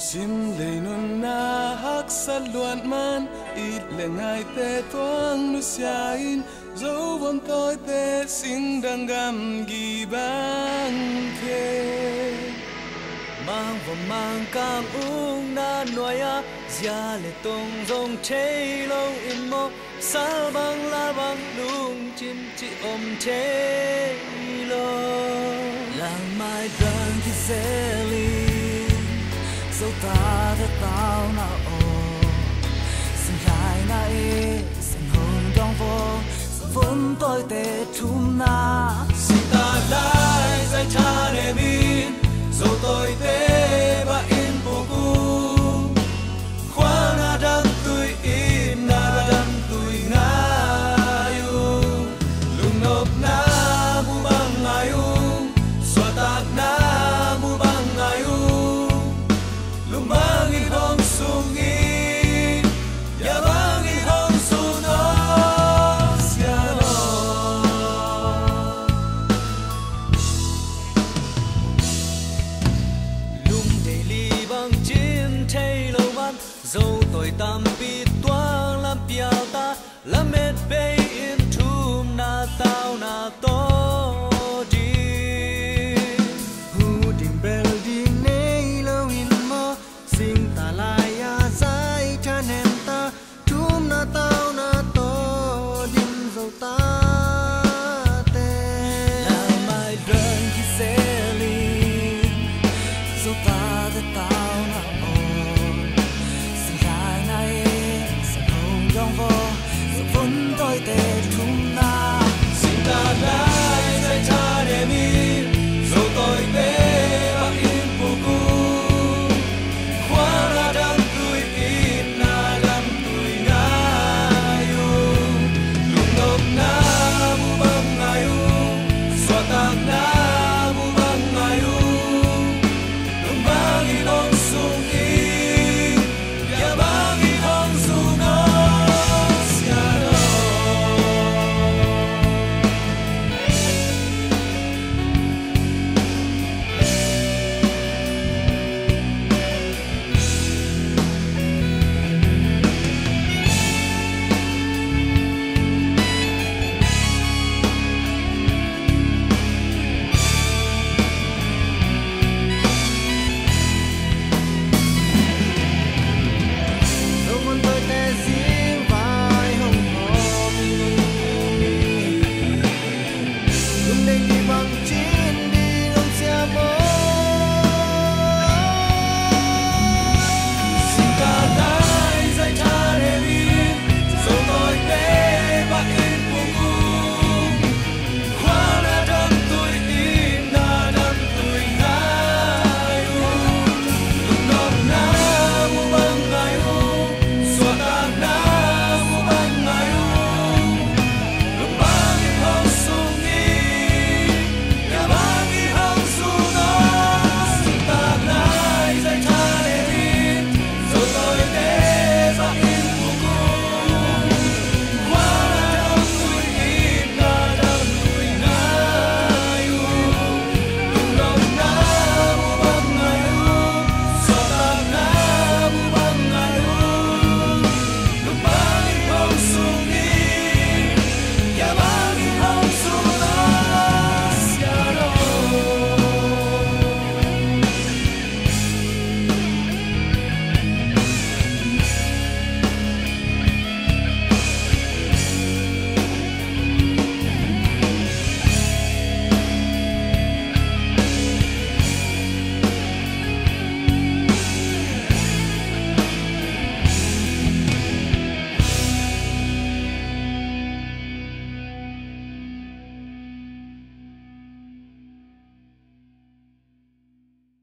sim lei nun na hak sat luan man ít le ngai te toang nu siain zo von toi te sing dang gam gi bang the mang và mang cam ung na noya zia le tong zong chei lo in mo sal bang la bang lung chim chi om chei lo lang mai dang ki zeli so ta the tao na o sin lai na e sin hong dong vo vốn tôi te thum na sin ta lai sai cha ne min zo tôi te ba in bu ku khoa na dam tui in na dam tui na yu lung nop na bu bang ayu xóa tak na bu bang ayu lung bang in hong sung in ya bang in hong sung no sia no lung để li bang chim thay lâu man dâu tôi tam pi toang lam piao ta lam met bay in thum na tao na to di hu ding bell ding nei lo in mo sing ta la ya sai cha nen ta thum na tao